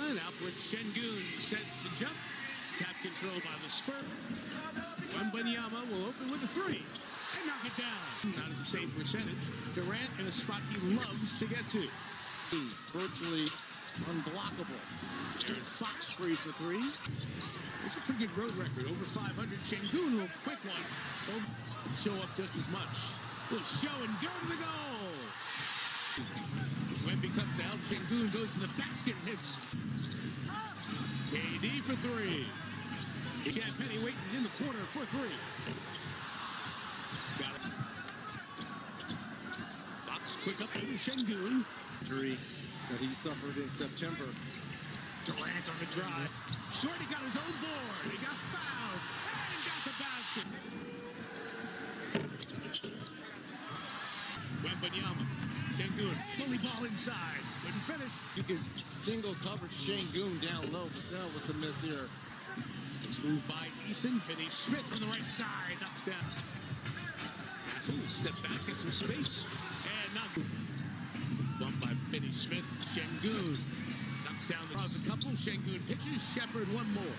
Wembanyama, and outward Şengün set to jump. Tap control by the Spurs. Wembanyama will open with a three and knock it down. Not at the same percentage. Durant in a spot he loves to get to. Virtually unblockable. Aaron Fox free for three. It's a pretty good road record. Over 500. Şengün will quick one. Show up just as much. Will show and go to the goal. Wemby cuts down. Şengün goes to the basket and hits. KD for three. He got Penny waiting in the corner for three. Got it. Fox quick up over Şengün. Injury that he suffered in September. Durant on the drive. Shorty got his own board. He got fouled and got the basket. Wembanyama. Şengün. Fully ball inside. Couldn't finish. You can single cover Şengün down low. Vassell with the miss here. Smooth by Eason. Finney Smith from the right side. Knocks down. Castle step back, get some space. And not good. Bump by Finney Smith. Şengün knocks down the draws a couple. Şengün pitches. Shepard one more.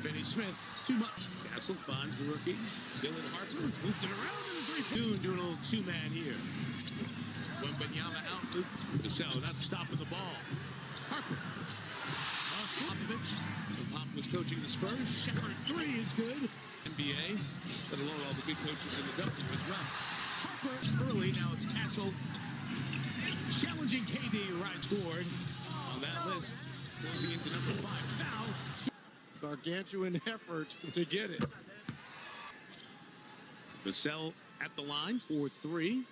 Finney Smith too much. Castle finds the rookie. Dylan Harper moved it around in the three. Doing a little two-man here. Wembanyama out. Vassell not stopping the ball. Harper. Popovich. Pop was coaching the Spurs. Shepard three is good. NBA, let alone all the good coaches in the W as well. Harper early, now it's Castle. Challenging KD, right scored on that list. Closing into number 5. Foul. Gargantuan effort to get it. Vassell at the line for three.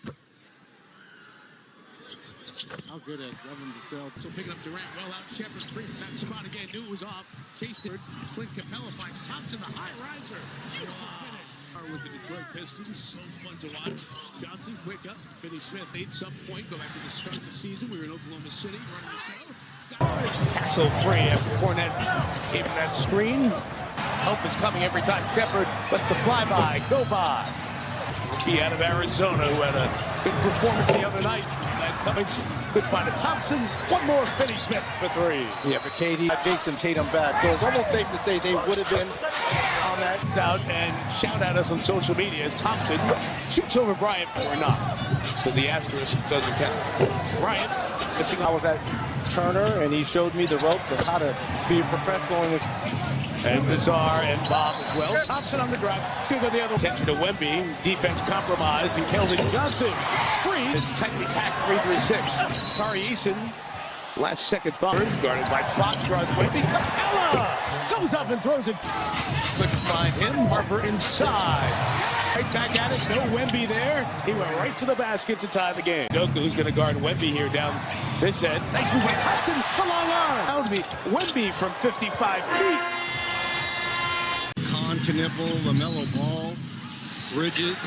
How good at Devin Vassell. So picking up Durant, well out. Shepard free from that spot again. Knew it was off. Chased it. Clint Capella finds Thompson, the high riser. Beautiful finish. With the Detroit Pistons, so fun to watch. Johnson quick up. Finney Smith made some point. Go back to the start of the season. We were in Oklahoma City running the show. Castle free after Fournette gave him that screen. Help is coming every time. Shepard lets the flyby go by. He out of Arizona who had a big performance the other night. Cummings could find a Thompson. One more Finney Smith for three. Yeah, for KD, Jason Tatum back. So it's almost safe to say they would have been on that. Out and shout at us on social media as Thompson shoots over Bryant or not. So the asterisk doesn't count. Bryant missing. I was at Turner and he showed me the ropes of how to be a professional in this. And Nazar and Bob as well. Thompson on the drive. It's going to go the other. Attention to Wemby. Defense compromised. He killed it. Johnson free. It's tightly tacked 3-3-6. Tari Eason. Last second thought. Guarded by Fox. Draws Wemby. Capella goes up and throws it. Couldn't find him. Harper inside. Right back at it. No Wemby there. He went right to the basket to tie the game. Doku's going to guard Wemby here down this end. Nice move by Thompson. The long arm. That would be Wemby from 55 feet. Knipple, LaMelo Ball, Bridges.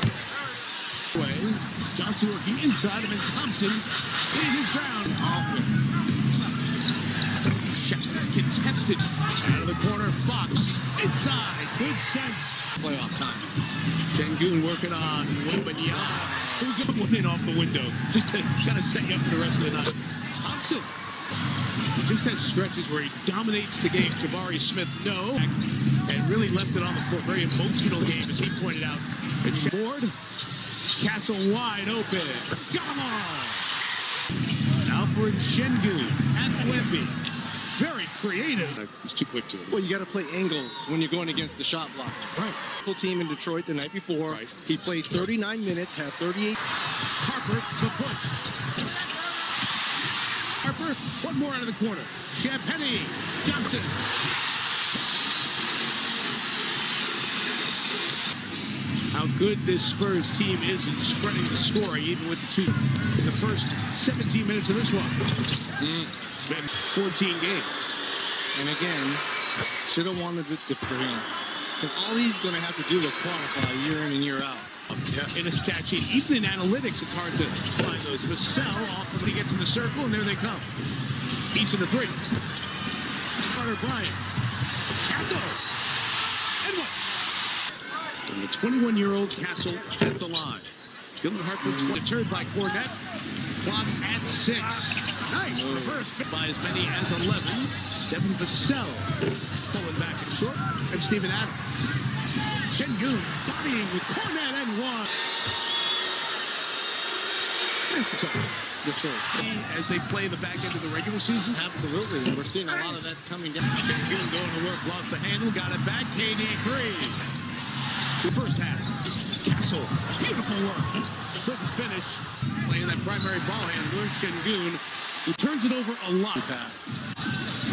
Johnson working inside him, and Thompson staying his ground. Offense. Shepard contested out of the corner. Fox inside. Good sense. Playoff time. Şengün working on Wembanyama. Who got one in off the window just to kind of set you up for the rest of the night. Thompson. He just has stretches where he dominates the game. Jabari Smith, no. And really left it on the floor. Very emotional game, as he pointed out. Board. Castle wide open. Got him all. Outward Şengün at Wemby. Very creative. It's too quick to him. Well, you got to play angles when you're going against the shot block. Right. Team in Detroit the night before. Right. He played 39 minutes, had 38. Harper, the push. Harper, one more out of the corner. Champagny, Johnson. How good this Spurs team is in spreading the scoring, even with the two in the first 17 minutes of this one. It's been 14 games. And again, should have wanted it to for him. Because all he's going to have to do is qualify year in and year out. Yeah. In a stat sheet, even in analytics, it's hard to find those. Vassell off when he gets in the circle, and there they come. Eason the three. Carter Bryant. Castle. And one. And the 21-year-old Castle at the line. Dylan Harper deterred by Cornette. Clock at 6. Nice reverse by as many as 11. Devin Vassell pulling back and short. And Steven Adams. Şengün bodying with Cornet and one. Yes, sir. As they play the back end of the regular season. Absolutely. And we're seeing a lot of that coming down. Şengün going to work, lost the handle, got it back. KD 3. The first half. Castle, beautiful work. Couldn't finish. Playing that primary ball handler, Şengün, who turns it over a lot. Pass.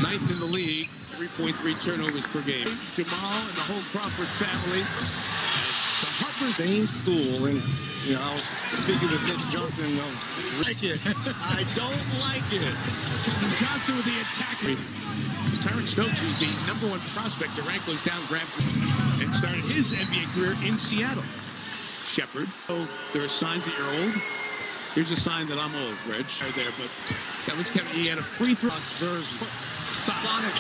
9th in the league, 3.3 turnovers per game. Jamal and the whole Crawford family. The Harper Same school, and you know, I was speaking with Mitch Johnson. like it. I don't like it. Keldon Johnson with the attack. Terrence Stokes, who's the #1 prospect. Durant goes down, grabs it, and started his NBA career in Seattle. Shepard. Oh, there are signs that you're old. Here's a sign that I'm old, Reg. Right there, but that was Kevin. He had a free throw. Jersey. Sonic.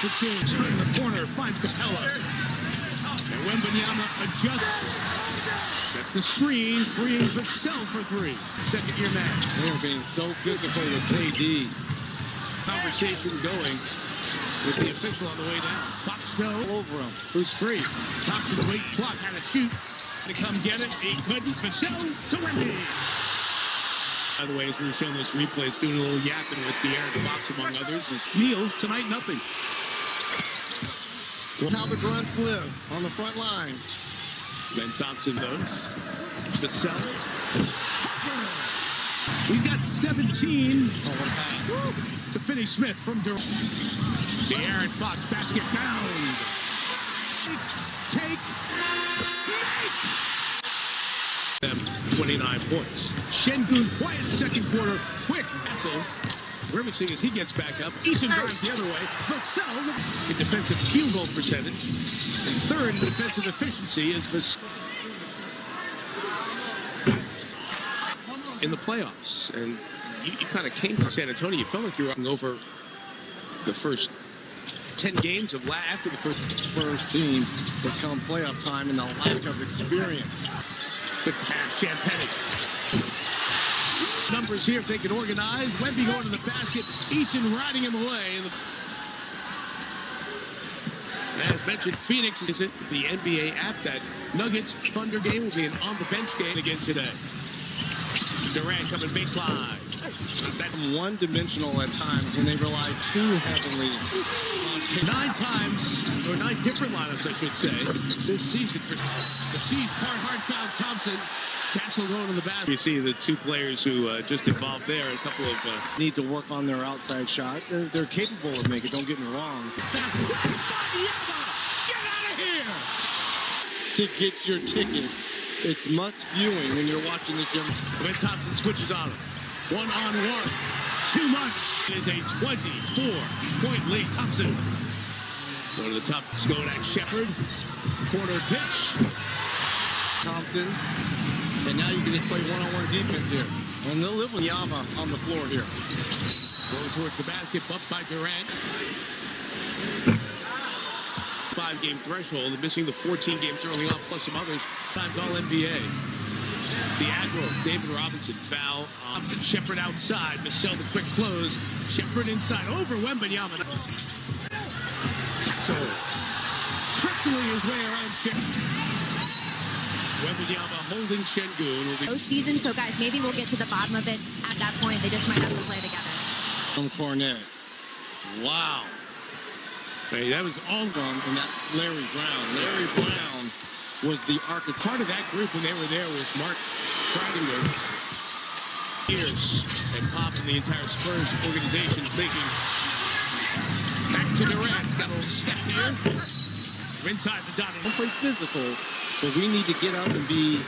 The team in the corner finds Capella. And Wembanyama adjusts. Set the screen, freeing Vassell for 3. Second-year man. They're being so physical with KD. Conversation going with the official on the way down. Fox Snow Over him. who's free. Top to the weight clock, had a shoot. To come get it, he couldn't. Vassell to Wemby. By the way, as we were showing this replay, it's doing a little yapping with the air Fox, among others. Meals tonight, nothing. That's how the grunts live, on the front lines. Ben Thompson knows. Vassell. He's got 17 to Finney Smith from Durant. The Aaron Fox basket down. Take. Them 29 points. Şengün, quiet second quarter. Quick hustle. Grimacing as he gets back up. Eason drives the other way. Vassell in defensive field goal percentage. And third in defensive efficiency is Vassell in the playoffs. And you kind of came to San Antonio. You felt like you were over the first 10 games of after the first Spurs team has come playoff time and the lack of experience. Good pass, Champagne. Numbers here if they can organize. Wemby going to the basket. Eason riding him away. As mentioned, Phoenix is it the NBA app. That Nuggets Thunder game will be an on-the-bench game again today. Durant coming baseline. One-dimensional at times when they rely too heavily on 9 different lineups, I should say, this season. For the C's part hard foul Thompson. Castle going to the basket. You see the two players who just involved there. A couple of need to work on their outside shot. They're capable of making it. Don't get me wrong. Get out of here! To get your tickets, it's must viewing when you're watching this young. Ben Thompson switches on him. 1-on-1. Too much. It is a 24-point lead. Thompson. Go to the top. Skodak Shepard. Corner pitch. Thompson. And now you can just play one-on-one defense here. And they'll live with Yama on the floor here. Going towards the basket. Bumped by Durant. 5-game threshold. And missing the 14 games early on, plus some others. Times All-NBA. The Admiral, David Robinson, foul. Thompson, Shepard outside. Vassell, the quick close. Shepard inside, over Wembanyama. So, pretzeling his way around Shepard. Wembanyama holding Şengün. Postseason, so guys, maybe we'll get to the bottom of it at that point. They just might have to play together. From Cornet. Wow. Hey, that was all gone, and that's Larry Brown. Larry Brown was the architect. Part of that group when they were there was Mark Fradinger, Pierce, and Pops and the entire Spurs organization thinking back to Durant. Got a little step here. From inside the dot. Don't play physical, but we need to get up and be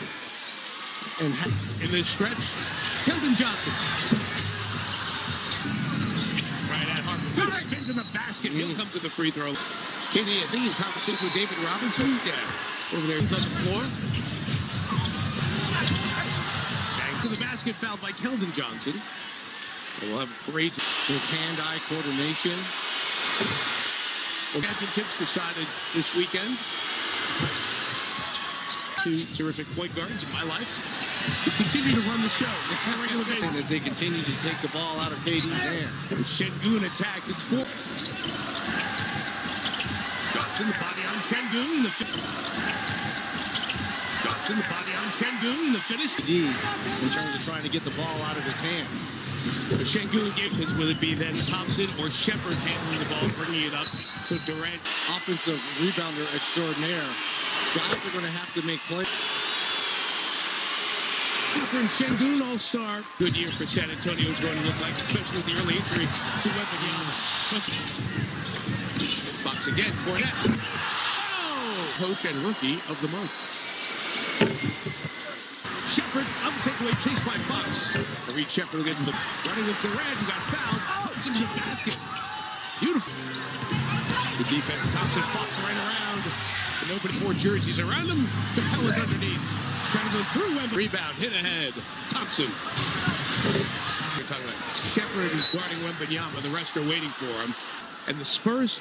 in this stretch. Keldon Johnson. Right at Harper. Good spin to the basket. He'll come to the free throw. KD, I think in conversation with David Robinson. Yeah. Over there, it's on the floor. Back to the basket, fouled by Keldon Johnson. And we'll have great his hand-eye coordination. Championships decided this weekend. Two terrific point guards in my life who continue to run the show on a regular basis. And as they continue to take the ball out of KD's hand. Şengün attacks. It's 4. Drops in the body on Şengün. Drops in the body on Şengün. The finish. D in terms of trying to get the ball out of his hand. Şengün gave his. Will it be then Thompson or Shepard handling the ball, bringing it up to Durant? Offensive rebounder extraordinaire. Guys are going to have to make plays. Şengün all-star. Good year for San Antonio is going to look like, especially with the early injury to Wembanyama. Fox again, Fournette. Oh! Coach and rookie of the month. Shepard up the takeaway, chased by Fox. Reed Shepard gets the running with Durant, who got fouled. Thompson to the basket. Beautiful. The defense, Thompson, Fox right around. And open 4 jerseys around him. The Pelicans underneath. Trying to go through Wemby. Rebound, hit ahead. Thompson. We're talking about Shepard is guarding Wembanyama. The rest are waiting for him. And the Spurs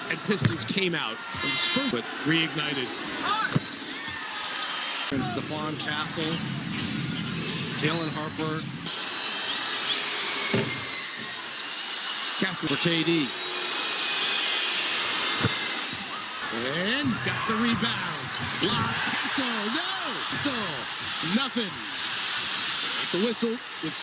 and Pistons came out. And the Spurs but reignited. And Stephon Castle, Dalen Harper, Castle for KD. And got the rebound. Block. No. So nothing. At the whistle with